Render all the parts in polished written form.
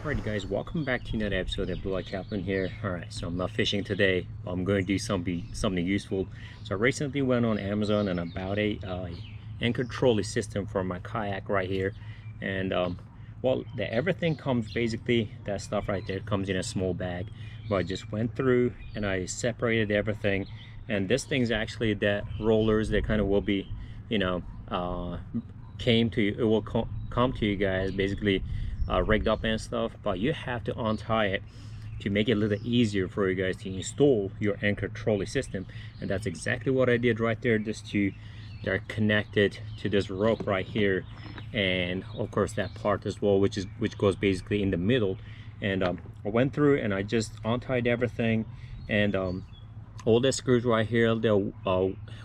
Alright guys, welcome back to another episode of Blue Light Kaplan here. Alright, so I'm not fishing today. I'm going to do something useful. So I recently went on Amazon and I bought a anchor trolley system for my kayak right here. And well, everything comes basically, that stuff right there comes in a small bag. But I just went through and I separated everything. And this thing's actually that rollers that kind of will be, you know, it will come to you guys basically rigged up and stuff, but you have to untie it to make it a little easier for you guys to install your anchor trolley system. And that's exactly what I did right there. They're connected to this rope right here, and of course that part as well, which goes basically in the middle. And I went through and I just untied everything, and all the screws right here, the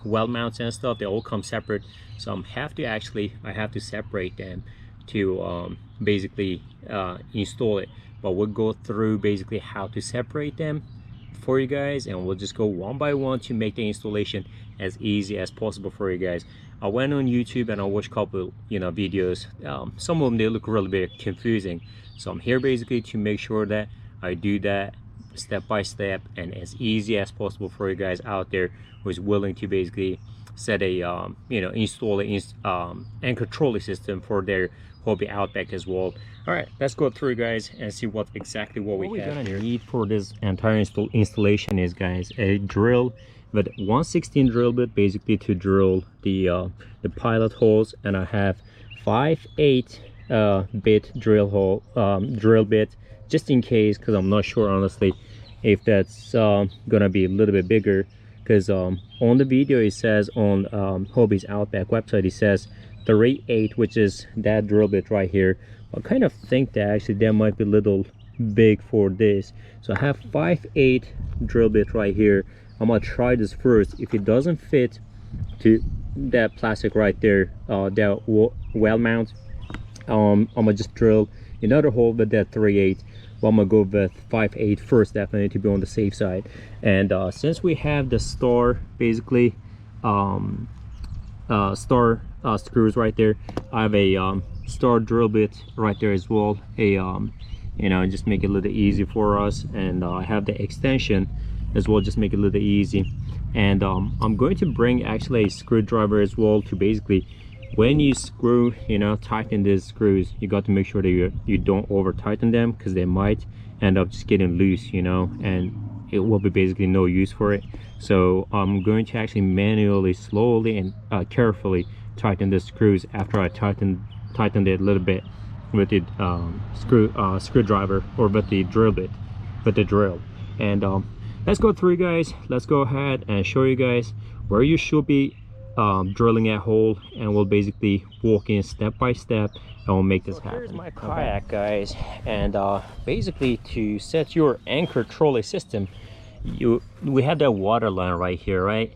well mounts and stuff, they all come separate. So I have to separate them to basically install it. But we'll go through basically how to separate them for you guys, and we'll just go one by one to make the installation as easy as possible for you guys. I went on YouTube and I watched a couple videos. Some of them, they look really bit confusing, so I'm here basically to make sure that I do that step by step and as easy as possible for you guys out there who's willing to basically set a install a anchor trolley system for their Hobie Outback as well. All right, let's go through guys and see what we're gonna need for this entire installation is, guys, a drill with 1/16 drill bit basically to drill the pilot holes, and I have 5/8 bit drill bit just in case, because I'm not sure honestly if that's gonna be a little bit bigger, because on the video it says on Hobie's Outback website it says 3/8, which is that drill bit right here. I kind of think that actually that might be a little big for this, so I have 5/8 drill bit right here. I'm gonna try this first. If it doesn't fit to that plastic right there, that well mount, I'm gonna just drill another hole with that 3/8. Well, I'm gonna go with 5/8 first, definitely, to be on the safe side. And since we have the star basically star screws right there, I have a star drill bit right there as well, just make it a little easy for us. And I have the extension as well, just make it a little easy. And I'm going to bring actually a screwdriver as well to basically, when you screw, tighten these screws, you got to make sure that you don't over tighten them, because they might end up just getting loose, and it will be basically no use for it. So I'm going to actually manually, slowly and carefully tighten the screws after I tightened it a little bit with the screwdriver, or with the drill bit, with the drill. And let's go through guys, let's go ahead and show you guys where you should be drilling a hole, and we'll basically walk in step by step and we'll make this happen. Here's my kayak, guys, and basically to set your anchor trolley system, we have that water line right here, right?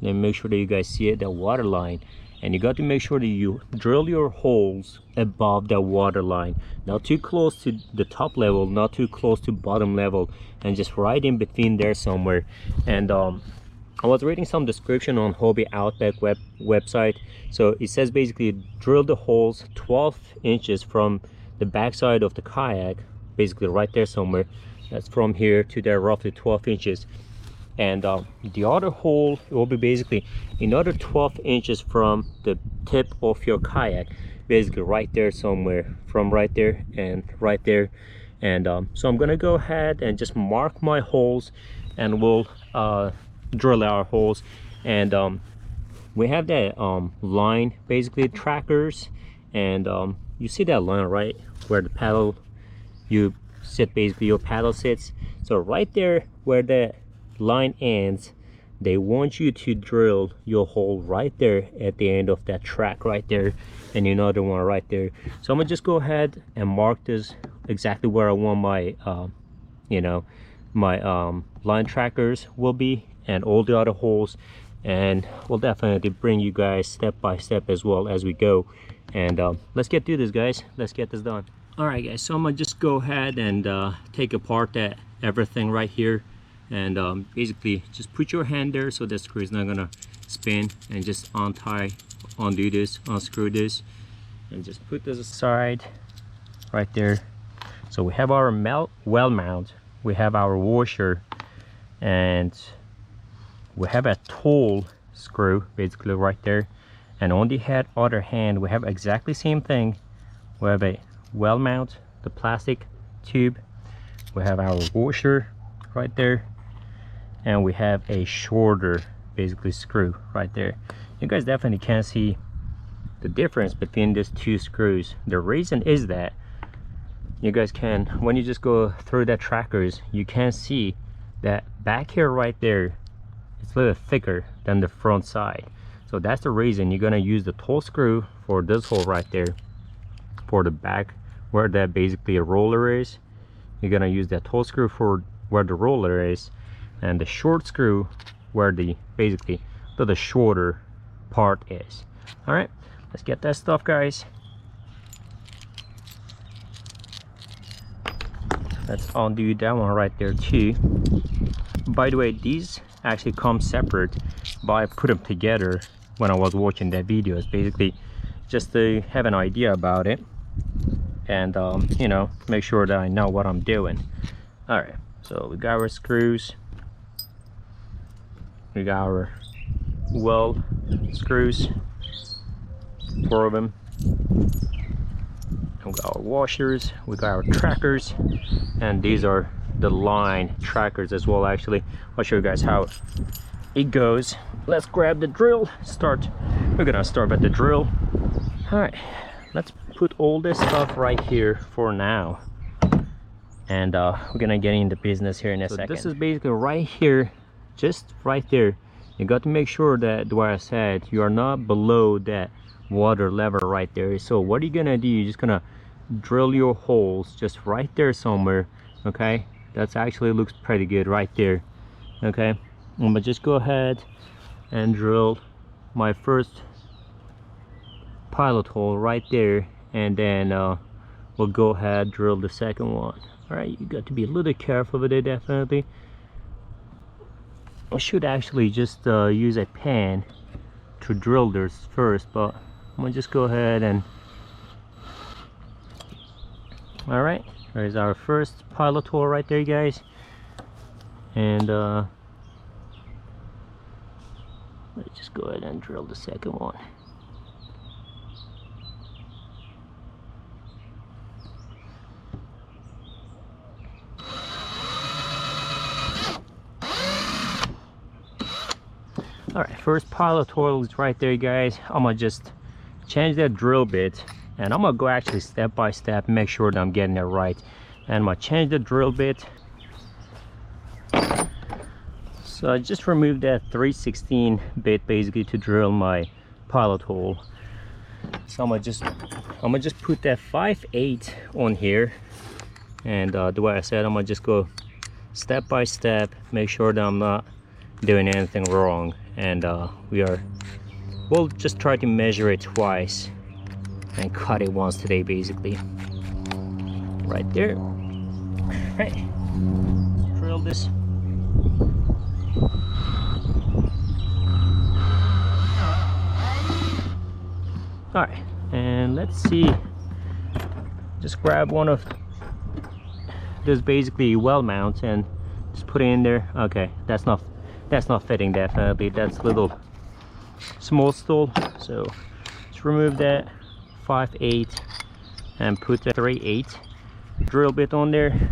Let me make sure that you guys see it, that water line. And you got to make sure that you drill your holes above the water line, not too close to the top level, not too close to bottom level, and just right in between there somewhere. And I was reading some description on Hobie Outback website. So it says basically drill the holes 12 inches from the backside of the kayak, basically right there somewhere. That's from here to there, roughly 12 inches. And the other hole will be basically another 12 inches from the tip of your kayak, basically right there somewhere, from right there and right there. And so I'm gonna go ahead and just mark my holes, and we'll drill our holes. And we have that line, basically trackers, and you see that line right where the paddle, you sit, basically your paddle sits. So right there where the line ends, they want you to drill your hole right there at the end of that track right there, and another one right there. So I'm gonna just go ahead and mark this exactly where I want my line trackers will be, and all the other holes, and we'll definitely bring you guys step by step as well as we go. And let's get through this, guys. Let's get this done. All right guys, so I'm gonna just go ahead and take apart that everything right here, and basically just put your hand there so the screw is not gonna spin, and just undo this, unscrew this, and just put this aside right there. So we have our well mount, we have our washer, and we have a tool screw basically right there. And on the other hand, we have exactly same thing. We have a well mount, the plastic tube, we have our washer right there, and we have a shorter basically screw right there. You guys definitely can see the difference between these two screws. The reason is that you guys can, when you just go through the trackers, you can see that back here right there, it's a little thicker than the front side. So that's the reason you're gonna use the toe screw for this hole right there, for the back where that basically a roller is. You're gonna use that toe screw for where the roller is, and the short screw where the basically the shorter part is. All right, let's get that stuff, guys. Let's undo that one right there too. By the way, these actually come separate, but I put them together when I was watching that video. It's basically just to have an idea about it, and you know, make sure that I know what I'm doing. All right, so we got our screws, we got our well screws, 4 of them. We got our washers, we got our trackers, and these are the line trackers as well. Actually, I'll show you guys how it goes. Let's grab the drill. We're gonna start with the drill. All right, let's put all this stuff right here for now, and we're gonna get into business here in a second. This is basically right here, just right there. You got to make sure that, what I said, you are not below that water level right there. So what are you gonna do? You're just gonna drill your holes just right there somewhere. Okay, that's actually looks pretty good right there. Okay, I'm gonna just go ahead and drill my first pilot hole right there, and then we'll go ahead drill the second one. All right, you got to be a little careful with it. Definitely, I should actually just use a pan to drill this first, but I'm gonna just go ahead and, all right, there's our first pilot hole right there, guys. And let's just go ahead and drill the second one. All right, first pilot hole is right there, guys. I'm gonna just change that drill bit, and I'm gonna go actually step by step, make sure that I'm getting it right. And I'm gonna change the drill bit. So I just removed that 3/16 bit basically to drill my pilot hole. So I'm gonna just put that 5/8 on here, and the way I said, I'm gonna just go step by step, make sure that I'm not doing anything wrong. And we'll just try to measure it twice and cut it once today, basically. Right there. Right, drill this. All right, and let's see, just grab one of this basically well mount and just put it in there. Okay, that's not fitting, definitely. That's a little small stall, so let's remove that 5/8 and put a 3/8 drill bit on there,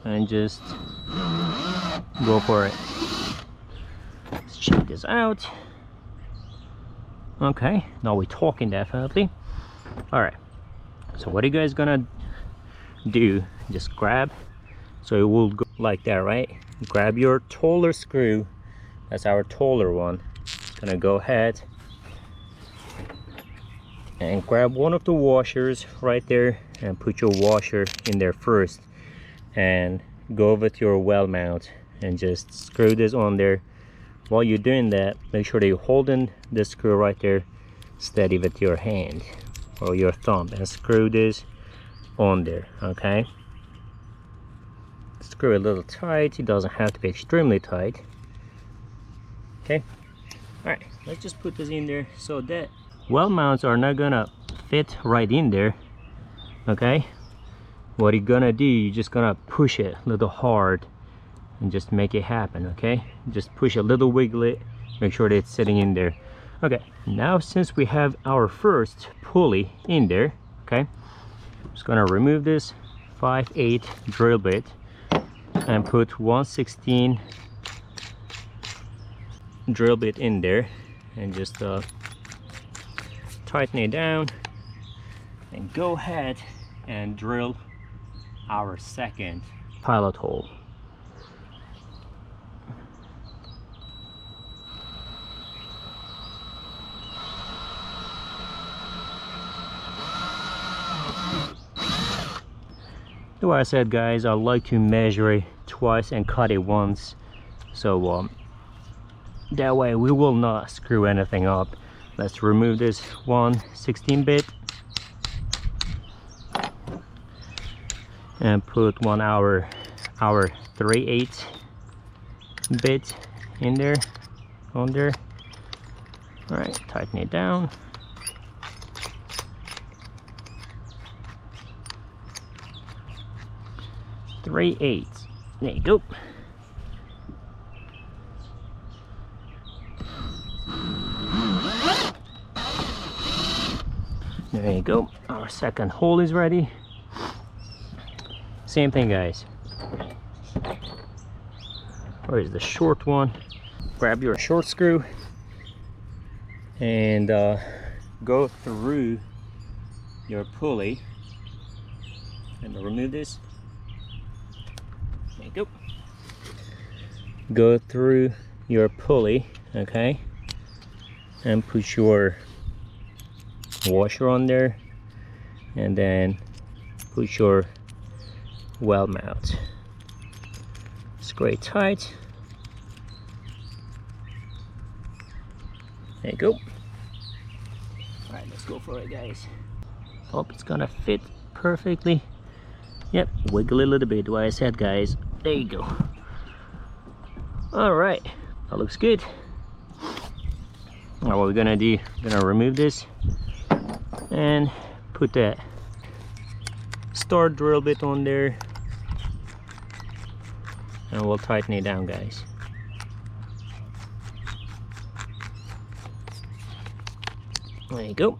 and just go for it. Let's check this out. Okay, now we're talking, definitely. All right, so what are you guys gonna do? Just grab, so it will go like that, right? Grab your taller screw, that's our taller one. Gonna go ahead and grab one of the washers right there and put your washer in there first, and go with your well mount and just screw this on there. While you're doing that, make sure that you're holding this screw right there steady with your hand or your thumb, and screw this on there. Okay, screw it a little tight. It doesn't have to be extremely tight. Okay, all right, let's just put this in there. So that well mounts are not gonna fit right in there. Okay, what you're gonna do, you're just gonna push it a little hard and just make it happen. Okay, just push a little, wiggle it, make sure that it's sitting in there. Okay, now since we have our first pulley in there, okay, I'm just gonna remove this 5/8 drill bit and put 1/16 drill bit in there and just tighten it down and go ahead and drill our second pilot hole. Like I said, guys, I like to measure it twice and cut it once, so that way we will not screw anything up. Let's remove this 1/16 bit and put our 3/8 bit in there, on there. All right, tighten it down. Three-eighths. There you go. There you go. Our second hole is ready. Same thing, guys. Where is the short one? Grab your short screw and go through your pulley and remove this. There you go. Go through your pulley, okay, and put your washer on there, and then put your well mount. Screw it tight. There you go. All right, let's go for it, guys. Hope it's gonna fit perfectly. Yep, wiggle it a little bit, what I said, guys. There you go. All right, that looks good. Now what we're gonna do, we're gonna remove this and put that star drill bit on there, and we'll tighten it down, guys. There you go.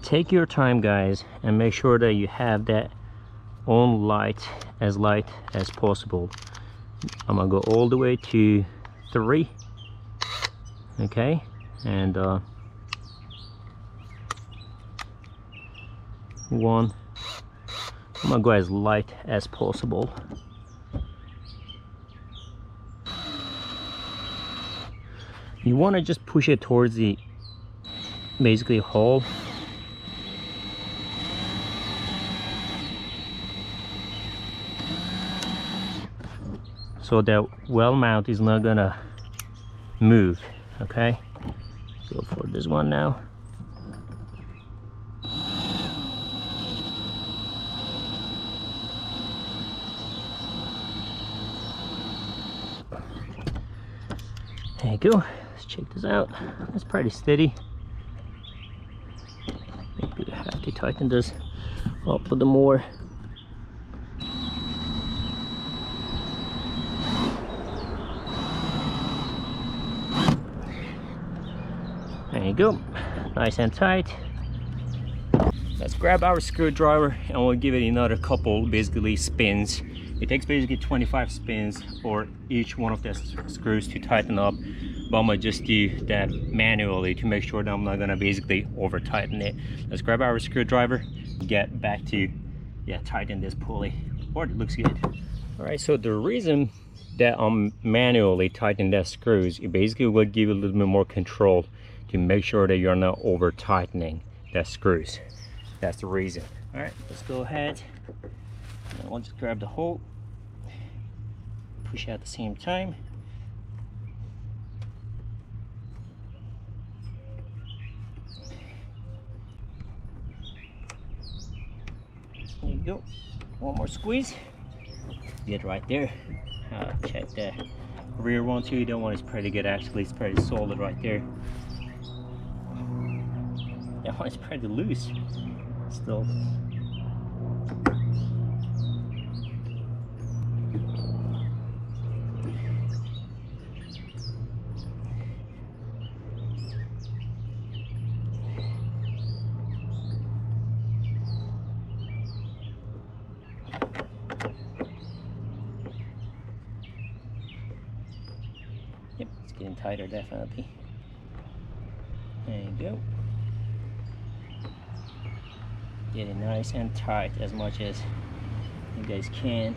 Take your time, guys, and make sure that you have that on light as possible. I'm gonna go all the way to 3, okay, and 1. I'm gonna go as light as possible. You want to just push it towards the basically hole. So that well mount is not gonna move, okay? Go for this one now. There you go. Let's check this out. It's pretty steady. Maybe I have to tighten this up a little more. There you go, nice and tight. Let's grab our screwdriver and we'll give it another couple basically spins. It takes basically 25 spins for each one of the screws to tighten up, but I'm gonna just do that manually to make sure that I'm not gonna basically over tighten it. Let's grab our screwdriver, get back to tighten this pulley. Oh, it looks good. All right, so the reason that I'm manually tightening that screws, it basically will give you a little bit more control to make sure that you're not over tightening that screws. That's the reason. All right, let's go ahead and we'll just grab the hole, push at the same time. There you go. One more squeeze. Get right there. Check the rear one too. That one is pretty good actually. It's pretty solid right there. That one is pretty loose still. tighter, definitely. There you go. Get it nice and tight as much as you guys can.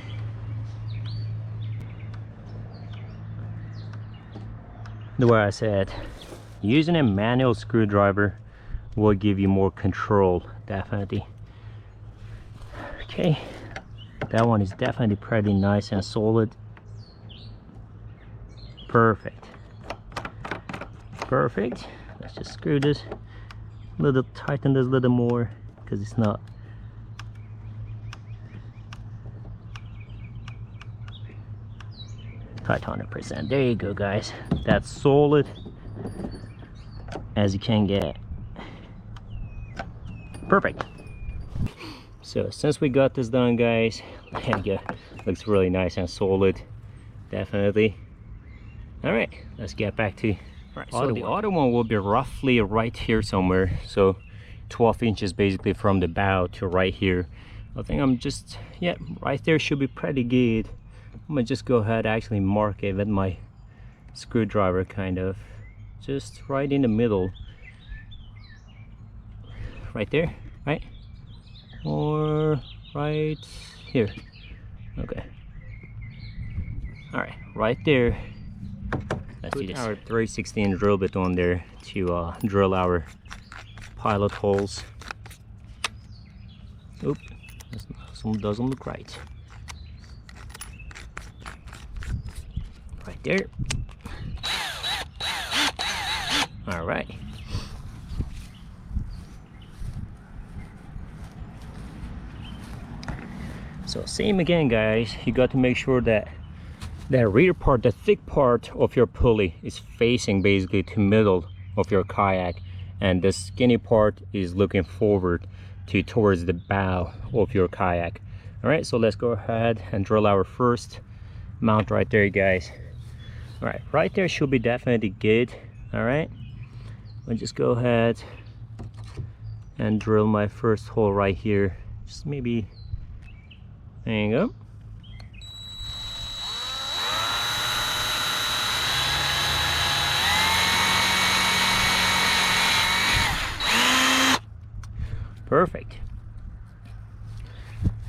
The way I said, using a manual screwdriver will give you more control, definitely. Okay, that one is definitely pretty nice and solid. Perfect. Perfect. Let's just screw this a little, tighten this a little more because it's not. Tight 100%. There you go, guys. That's solid as you can get. Perfect. So since we got this done, guys, there you go. Looks really nice and solid, definitely. All right, let's get back to. Right, so the other one will be roughly right here somewhere. So 12 inches basically from the bow to right here. I think I'm just, yeah, right there should be pretty good. I'm gonna just go ahead and actually mark it with my screwdriver, kind of just right in the middle, right there, right, or right here. Okay, all right, right there. Let's do this. Our 3/16 drill bit on there to drill our pilot holes. Oop, some doesn't look right. Right there. All right. So same again, guys. You got to make sure that that rear part, the thick part of your pulley is facing basically to middle of your kayak, and the skinny part is looking forward towards the bow of your kayak. All right, so let's go ahead and drill our first mount right there, guys. All right, right there should be definitely good. All right, I'll just go ahead and drill my first hole right here. Just maybe, there you go. Perfect.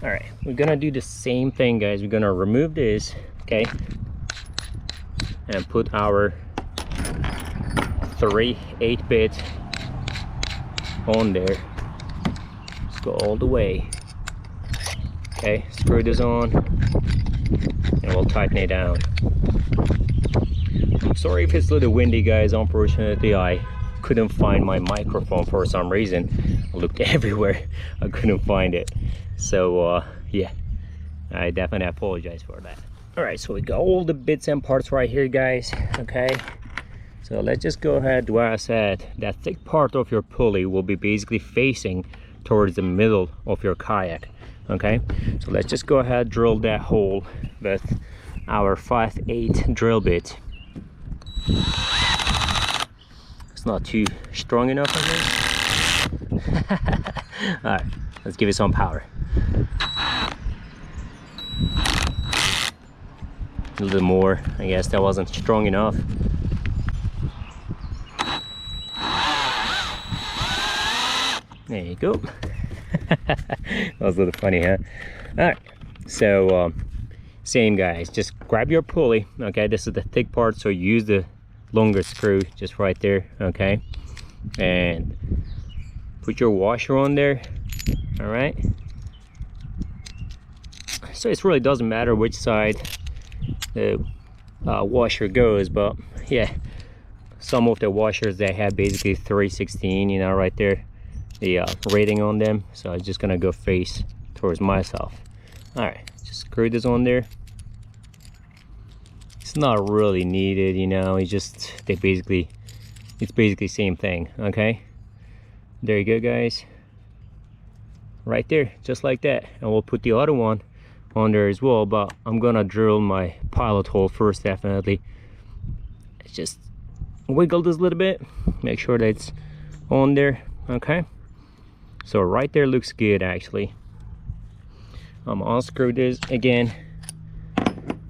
All right, we're gonna do the same thing, guys. We're gonna remove this, okay, and put our 3 8-bit on there. Let's go all the way. Okay, screw this on and we'll tighten it down. I'm sorry if it's a little windy, guys. Unfortunately, I couldn't find my microphone for some reason. I looked everywhere, I couldn't find it. So yeah, I definitely apologize for that. All right, so we got all the bits and parts right here, guys. Okay, so let's just go ahead. Where I said that thick part of your pulley will be basically facing towards the middle of your kayak. Okay, so let's just go ahead, drill that hole with our 5/8 drill bit. It's not too strong enough, I think. All right, let's give it some power. A little more. I guess that wasn't strong enough. There you go. That was a little funny, huh? All right, so same, guys, just grab your pulley. Okay, this is the thick part, so use the longer screw just right there. Okay, and put your washer on there. All right, so it really doesn't matter which side the washer goes, but yeah, some of the washers, they have basically 3/16, you know, right there, the rating on them. So I'm just gonna go face towards myself. All right, just screw this on there. It's not really needed, you know, it's just it's basically same thing. Okay, there you go, guys, right there, just like that. And we'll put the other one on there as well, but I'm gonna drill my pilot hole first, definitely. It's just wiggle this a little bit, make sure that it's on there. Okay, so right there looks good, actually. I'm unscrew this again,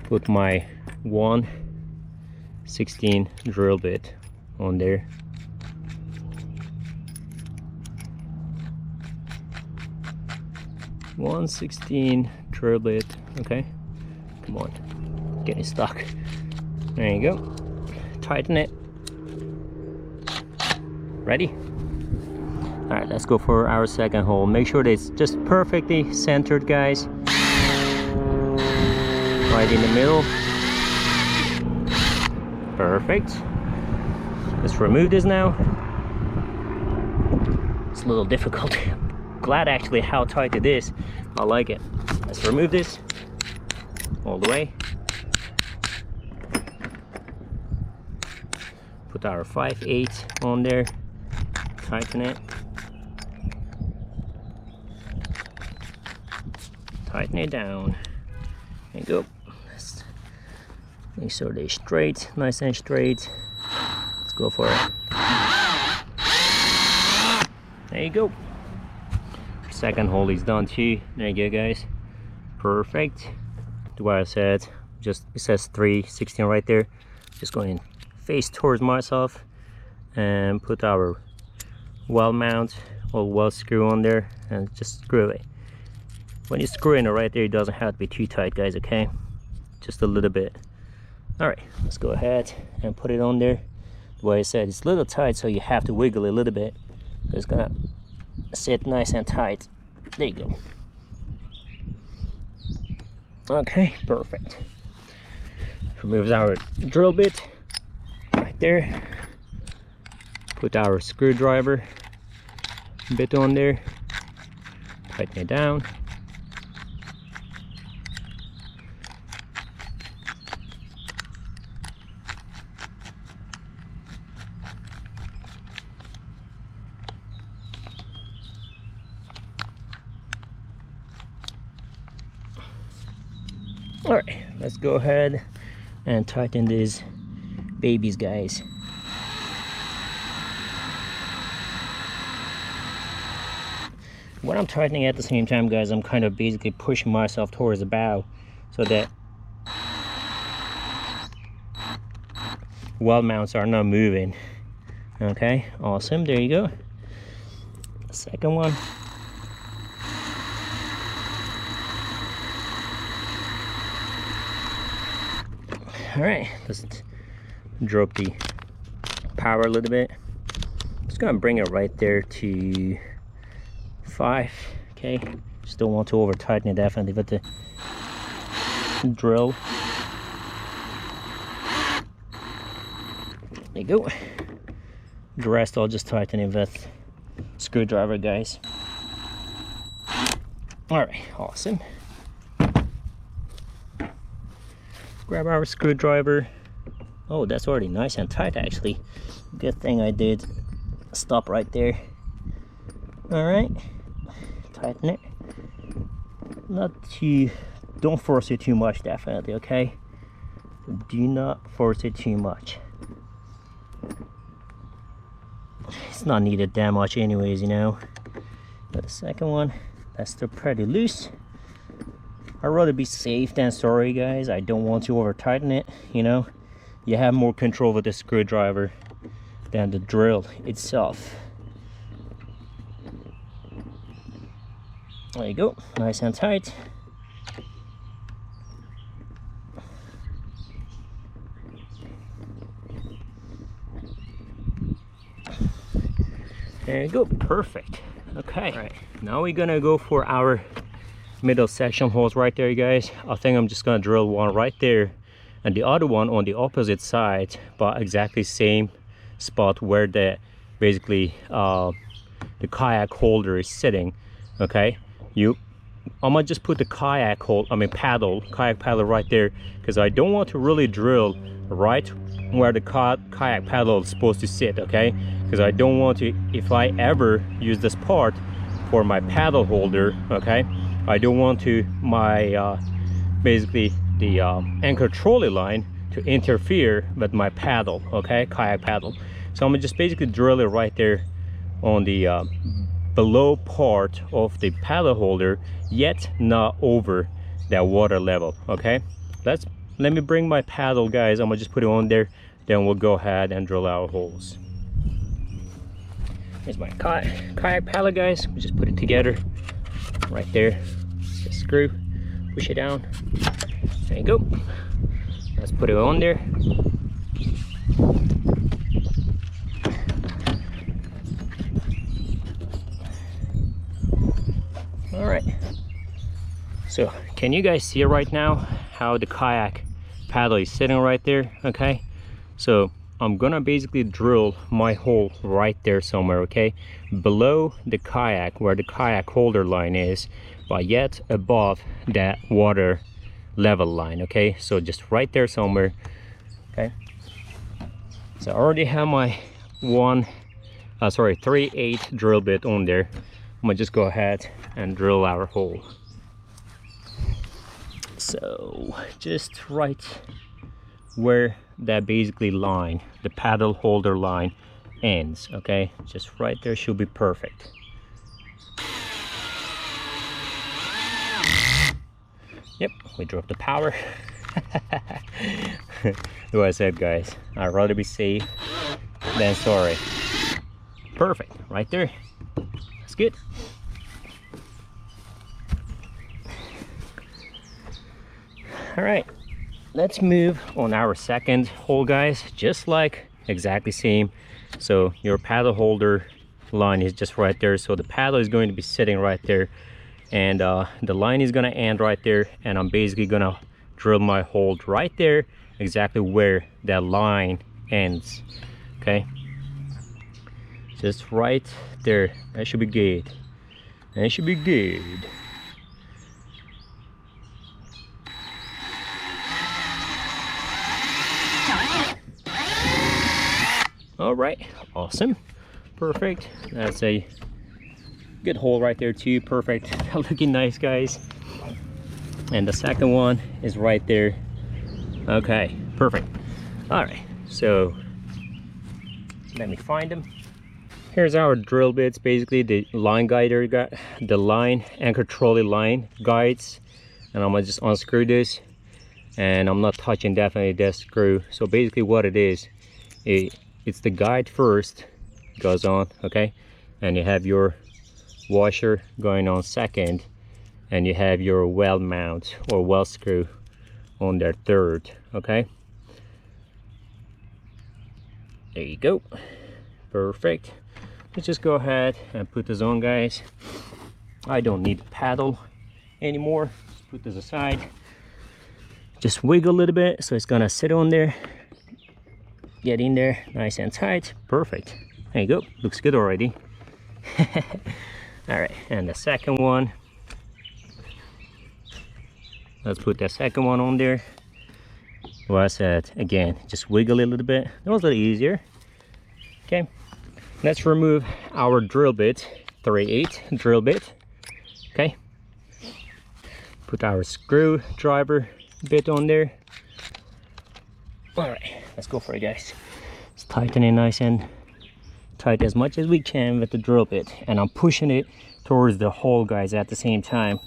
put my 1 16 drill bit on there. One 16 drill bit. Okay, come on, getting stuck. There you go. Tighten it. Ready? All right, let's go for our second hole. Make sure that it's just perfectly centered, guys. Right in the middle. Perfect. Let's remove this now. It's a little difficult. Glad actually how tight it is. I like it. Let's remove this all the way. Put our 5/8 on there. Tighten it. Tighten it down. There you go. Let's make sure they're straight, nice and straight. Let's go for it. There you go. Second hole is done too. There you go, guys. Perfect. To what I said, just it says 3/16 right there. Just going face towards myself and put our well mount or well screw on there and just screw it. When you screw in it right there, it doesn't have to be too tight, guys, okay? Just a little bit. All right, let's go ahead and put it on there. The way I said, it's a little tight, so you have to wiggle it a little bit. It's gonna sit nice and tight. There you go. Okay, perfect. Removes our drill bit right there. Put our screwdriver bit on there. Tighten it down. All right, let's go ahead and tighten these babies, guys. When I'm tightening at the same time, guys, I'm kind of basically pushing myself towards the bow so that well mounts are not moving. Okay, awesome. There you go. Second one. All right, let's drop the power a little bit. Just gonna bring it right there to 5. Okay, just don't want to over tighten it definitely with the drill. There you go. The rest I'll just tighten it with screwdriver, guys. All right, awesome. Grab our screwdriver. Oh, that's already nice and tight, actually. Good thing I did stop right there. All right, tighten it. Not too, don't force it too much, definitely, okay? Do not force it too much. It's not needed that much anyways, you know. But the second one, that's still pretty loose. I'd rather be safe than sorry, guys. I don't want to over tighten it, you know. You have more control with the screwdriver than the drill itself. There you go, nice and tight. There you go, perfect. Okay, all right, now we're gonna go for our middle section holes right there, guys. I think I'm just gonna drill one right there and the other one on the opposite side, but exactly same spot where the basically the kayak holder is sitting. Okay, I'm gonna just put the kayak paddle right there, because I don't want to really drill right where the kayak paddle is supposed to sit. Okay, because I don't want to, if I ever use this part for my paddle holder, okay, I don't want to basically the anchor trolley line to interfere with my paddle, okay, kayak paddle. So I'm gonna just basically drill it right there on the below part of the paddle holder, yet not over that water level. Okay, let me bring my paddle, guys. I'm gonna just put it on there, then we'll go ahead and drill our holes. Here's my kayak paddle, guys. We just put it together right there. Just screw, push it down. There you go. Let's put it on there. All right. So can you guys see right now how the kayak paddle is sitting right there? Okay, so I'm gonna basically drill my hole right there somewhere, okay, below the kayak, where the kayak holder line is, but yet above that water level line. Okay, so just right there somewhere. Okay, so I already have my 3/8 drill bit on there. I'm gonna just go ahead and drill our hole. So just right where that basically line, the paddle holder line, ends. Okay, just right there should be perfect. Yep, we dropped the power. Like I said, guys, I'd rather be safe than sorry. Perfect, right there. That's good. All right, let's move on our second hole, guys. Just like exactly same. So your paddle holder line is just right there. So the paddle is going to be sitting right there, and the line is gonna end right there, and I'm basically gonna drill my hole right there, exactly where that line ends. Okay, just right there. That should be good. That should be good. All right, awesome, perfect. That's a good hole right there too. Perfect. Looking nice, guys. And the second one is right there. Okay, perfect. All right, so let me find them. Here's our drill bits, basically the line guider, the line anchor trolley line guides, and I'm gonna just unscrew this, and I'm not touching definitely that screw. So basically what it is, it's the guide first, goes on, okay, and you have your washer going on second, and you have your well mount or well screw on there third. Okay, there you go, perfect. Let's just go ahead and put this on, guys. I don't need the paddle anymore. Just put this aside, just wiggle a little bit so it's gonna sit on there, get in there nice and tight. Perfect, there you go, looks good already. All right, and the second one, let's put that second one on there. Well, I said again, just wiggle it a little bit. That was a little easier. Okay, let's remove our drill bit, 3/8 drill bit. Okay, put our screwdriver bit on there. All right, let's go for it, guys. Let's tighten it nice and tight as much as we can with the drill bit, and I'm pushing it towards the hole, guys, at the same time,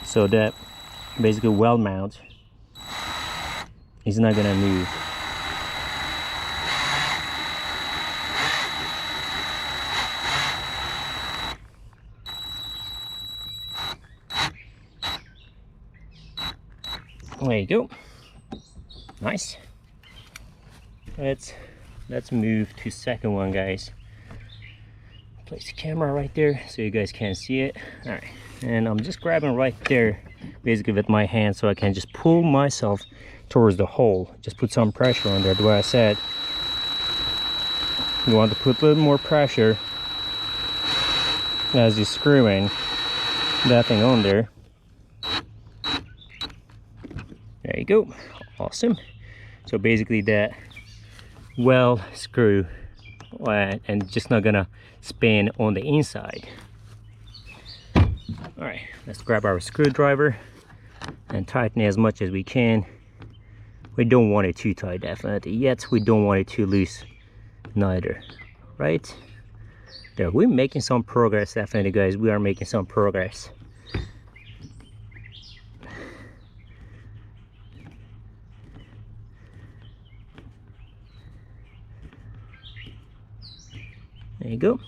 so that basically well mount is not gonna move. There you go, nice. Let's move to second one, guys. Place the camera right there so you guys can see it. All right, and I'm just grabbing right there basically with my hand, so I can just pull myself towards the hole. Just put some pressure on there. The way I said, you want to put a little more pressure as you're screwing that thing on there. There you go, awesome. So basically that well screw and just not gonna spin on the inside. All right, let's grab our screwdriver and tighten it as much as we can. We don't want it too tight, definitely, yet we don't want it too loose neither. Right there, we're making some progress, definitely, guys. We are making some progress. There you go.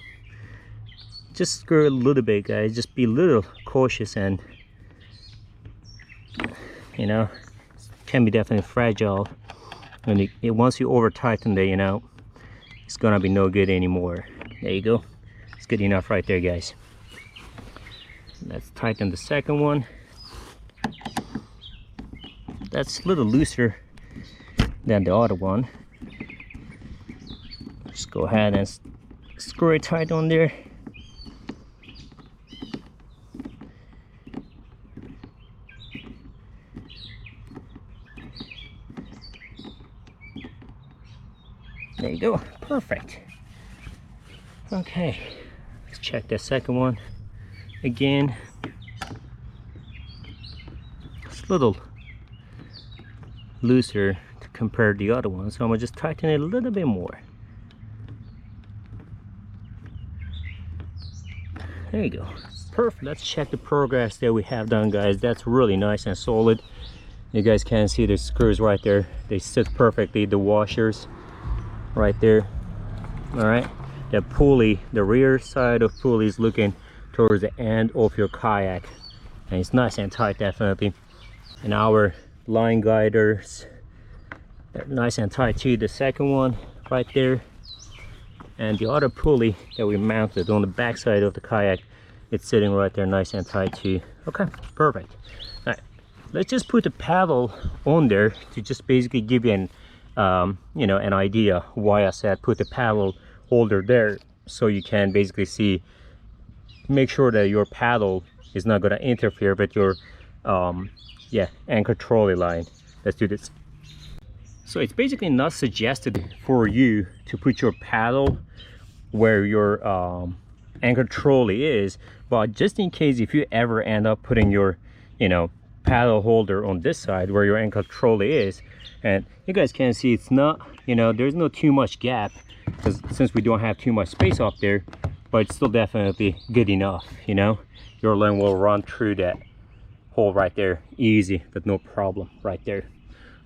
Just screw it a little bit, guys. Just be a little cautious, and you know, it can be definitely fragile. When once you over tighten it, you know, it's gonna be no good anymore. There you go. It's good enough right there, guys. Let's tighten the second one. That's a little looser than the other one. Just go ahead and screw it tight on there. There you go, perfect. Okay, let's check the second one again. It's a little looser to compare to the other one, so I'm gonna just tighten it a little bit more. There you go, perfect. Let's check the progress that we have done, guys. That's really nice and solid. You guys can see the screws right there. They sit perfectly, the washers right there. All right, the pulley, the rear side of pulley is looking towards the end of your kayak, and it's nice and tight, definitely. And our line guiders, they're nice and tight too. The second one right there, and the other pulley that we mounted on the back side of the kayak, it's sitting right there nice and tight too. Okay, perfect. All right, let's just put the paddle on there to just basically give you an you know, an idea why I said put the paddle holder there, so you can basically see, make sure that your paddle is not going to interfere with your yeah, anchor trolley line. Let's do this. So it's basically not suggested for you to put your paddle where your anchor trolley is, but just in case if you ever end up putting your, you know, paddle holder on this side where your anchor trolley is, and you guys can see it's not, you know, there's no too much gap, because since we don't have too much space up there, but it's still definitely good enough. You know, your line will run through that hole right there easy with no problem right there.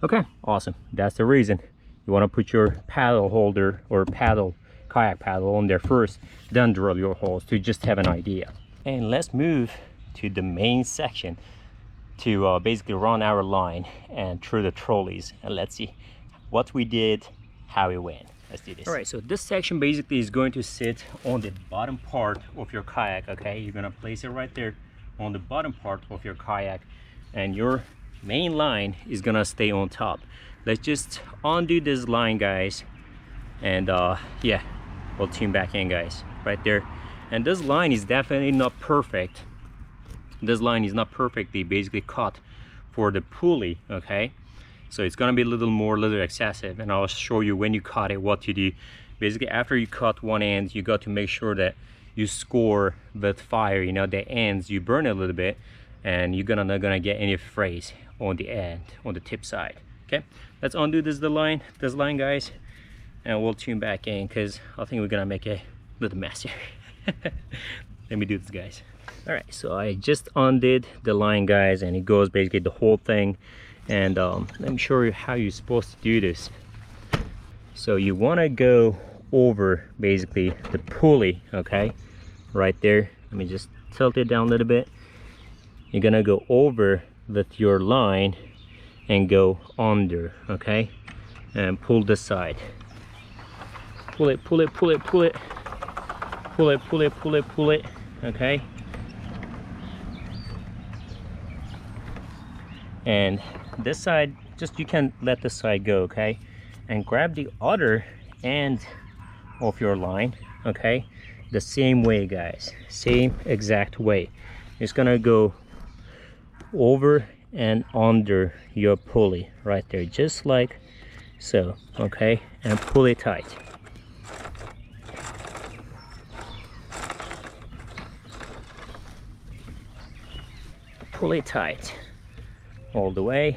Okay, awesome. That's the reason you want to put your paddle holder or paddle, kayak paddle on there first, then drill your holes to just have an idea. And let's move to the main section to basically run our line and through the trolleys, and let's see what we did, how it went. Let's do this. All right, so this section basically is going to sit on the bottom part of your kayak. Okay, you're gonna place it right there on the bottom part of your kayak, and your main line is gonna stay on top. Let's just undo this line, guys, and yeah, we'll tune back in, guys, right there. And this line is definitely not perfect. This line is not perfectly basically cut for the pulley, okay? So it's gonna be a little excessive, and I'll show you when you cut it what to do. Basically, after you cut one end, you got to make sure that you score with fire, you know, the ends, you burn it a little bit, and you're not gonna get any frays on the end, on the tip side, okay? Let's undo this line, guys, and we'll tune back in, because I think we're gonna make a little mess here. Let me do this, guys. All right, so I just undid the line, guys, and it goes basically the whole thing. And let me show you how you're supposed to do this. So you want to go over basically the pulley, okay, right there. Let me just tilt it down a little bit. You're gonna go over with your line and go under, okay, and pull this side. Pull it, pull it, pull it, pull it, pull it, pull it, pull it, pull it, okay. And this side, just you can let this side go, okay, and grab the other end of your line, okay, the same way, guys, same exact way. It's gonna go over and under your pulley right there, just like so, okay, and pull it tight. Pull it tight all the way.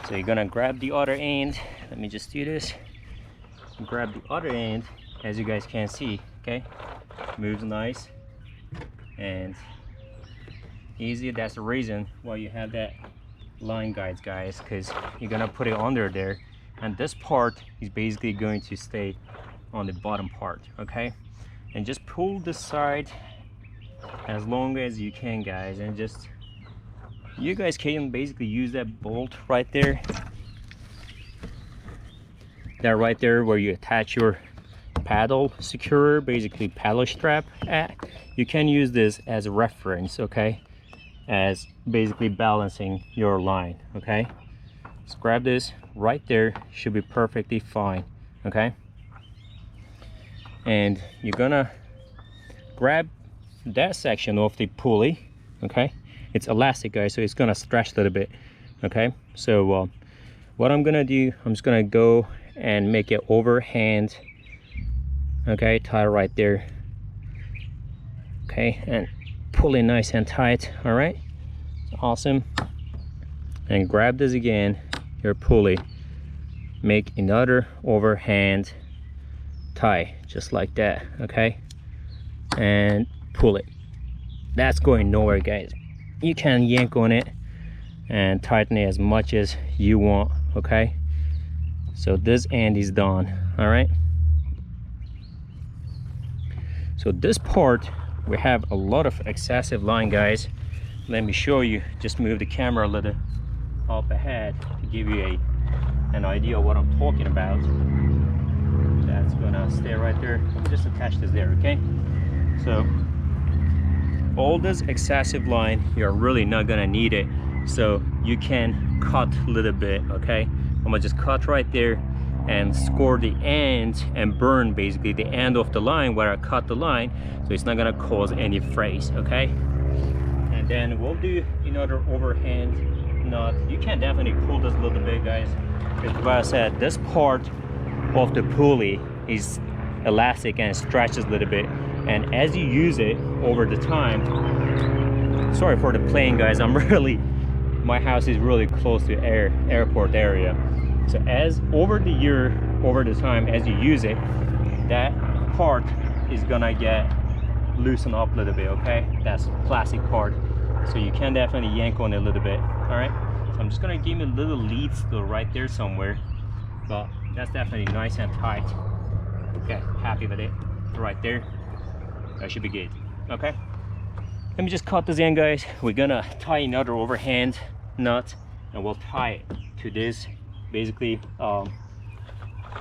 So you're gonna grab the other end. Let me just do this. Grab the other end, as you guys can see, okay, moves nice and easy. That's the reason why you have that line guides, guys, because you're gonna put it under there and this part is basically going to stay on the bottom part, okay? And just pull this side as long as you can, guys, and just you guys can basically use that bolt right there, right there where you attach your paddle securer, basically paddle strap at. You can use this as a reference, okay, as basically balancing your line, okay? Just grab this right there, should be perfectly fine, okay? And you're gonna grab that section of the pulley, okay? It's elastic, guys, so it's gonna stretch a little bit, okay? So what I'm gonna do, I'm just gonna go and make it overhand, okay? Tie right there, okay? And pull it nice and tight. All right, awesome. And grab this again, your pulley, make another overhand tie just like that, okay? And pull it. That's going nowhere, guys. You can yank on it and tighten it as much as you want, okay? So this end is done. All right, so this part we have a lot of excessive line, guys. Let me show you. Just move the camera a little up ahead to give you an idea of what I'm talking about. That's gonna stay right there. Just attach this there, okay? So all this excessive line, you're really not gonna need it, so you can cut a little bit, okay? I'm gonna just cut right there and score the end and burn basically the end of the line where I cut the line, so it's not gonna cause any frays, okay? And then we'll do another overhand knot. You can definitely pull this a little bit, guys, because like I said, this part of the pulley is elastic and stretches a little bit, and as you use it over the time, sorry for the plane, guys, my house is really close to airport area. So as over the time, as you use it, that part is gonna get loosened up a little bit, okay? That's plastic part, so you can definitely yank on it a little bit. All right, so I'm just gonna give me a little lead still right there somewhere, but that's definitely nice and tight. Okay, happy with it right there. That should be good. Okay, let me just cut this in, guys. We're gonna tie another overhand knot, and we'll tie it to this basically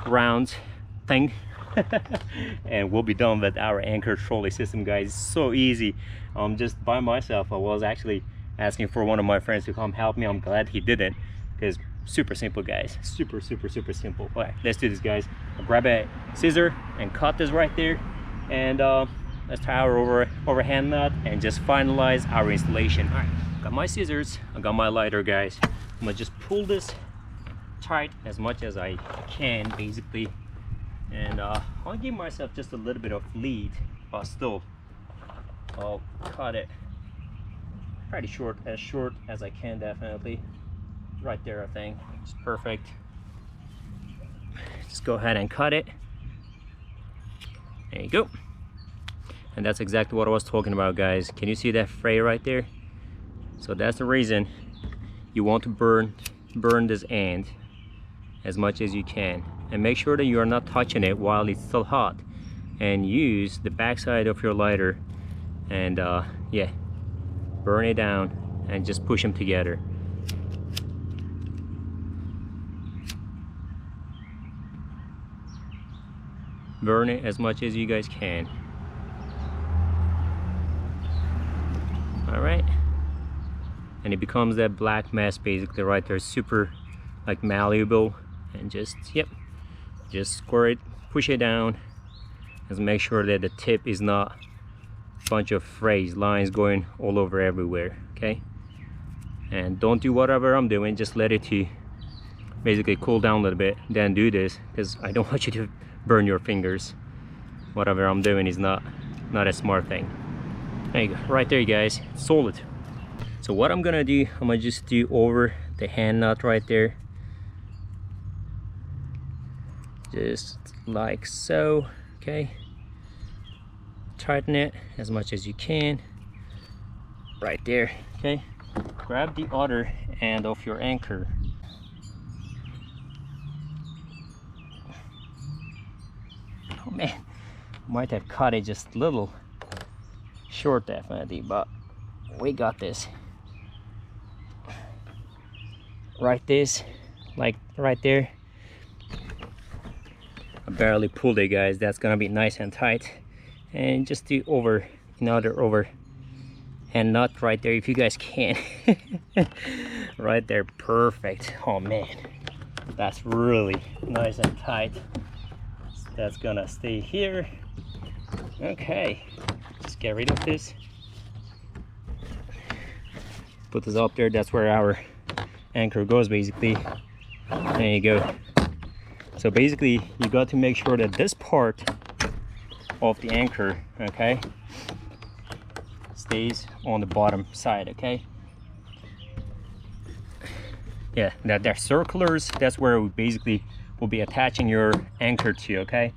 round thing and we'll be done with our anchor trolley system, guys. It's so easy. Just by myself. I was actually asking for one of my friends to come help me. I'm glad he didn't, because super simple, guys. Super simple. All right, let's do this, guys. I'll grab a scissor and cut this right there, and let's tie our overhand knot and just finalize our installation. All right, got my scissors, I got my lighter, guys. I'm gonna just pull this tight as much as I can, basically, and I'll give myself just a little bit of lead, but still I'll cut it pretty short as I can, definitely right there. I think it's perfect. Just go ahead and cut it. There you go. And that's exactly what I was talking about, guys. Can you see that fray right there? So that's the reason you want to burn this end as much as you can, and make sure that you are not touching it while it's still hot, and use the backside of your lighter and yeah, burn it down and just push them together. Burn it as much as you guys can. All right, and it becomes that black mess basically right there, super like malleable, and just squirt it, push it down, just make sure that the tip is not a bunch of frays, lines going all over everywhere, okay? And don't do whatever I'm doing, just let it to basically cool down a little bit, then do this, because I don't want you to burn your fingers. Whatever I'm doing is not a smart thing. There you go, right there, you guys, solid. So what I'm gonna do, I'm gonna just do over the hand knot right there, just like so, okay? Tighten it as much as you can right there, okay? Grab the other end of your anchor Oh man, might have cut it just a little short definitely, but we got this. Right this, like right there. I barely pulled it, guys. That's gonna be nice and tight. And just do over, another over and nut right there if you guys can. Right there, perfect. Oh man, that's really nice and tight. That's gonna stay here. Okay, just get rid of this. Put this up there. That's where our anchor goes basically. There you go. So basically you got to make sure that this part of the anchor, okay, stays on the bottom side, okay? Yeah, that they're circulars, that's where we basically will be attaching your anchor to, okay?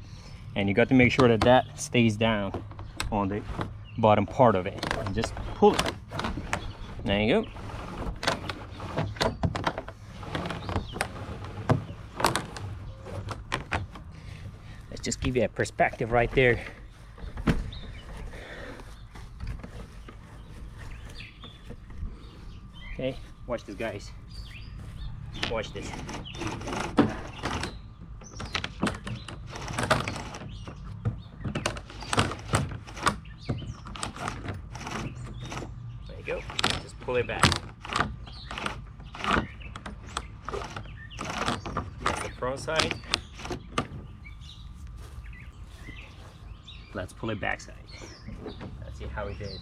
And you got to make sure that that stays down on the bottom part of it. And just pull it. There you go. Let's just give you a perspective right there. Okay, watch this, guys. Watch this. There you go. Just pull it back. That's the front side. Let's pull it back side. Let's see how it did.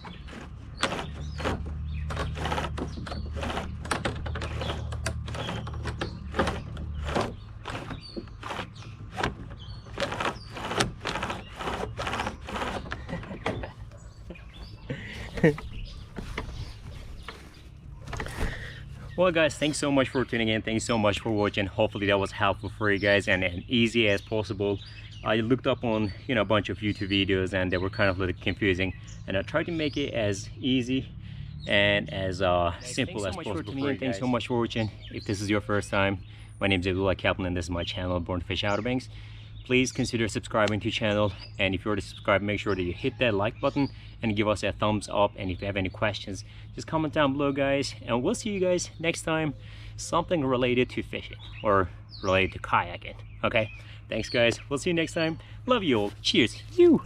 Well guys, thanks so much for tuning in. Thanks so much for watching. Hopefully that was helpful for you guys and easy as possible. I looked up on a bunch of YouTube videos and they were kind of a little confusing, and I tried to make it as easy and as simple as possible for you guys. Thanks so much for watching. If this is your first time, my name is Abdullah Kaplan and this is my channel, Born to Fish Outer Banks. Please consider subscribing to the channel, and if you already subscribed, make sure that you hit that like button and give us a thumbs up. And if you have any questions, just comment down below, guys, and we'll see you guys next time. Something related to fishing or related to kayaking. Okay, thanks guys, we'll see you next time. Love you all. Cheers. You.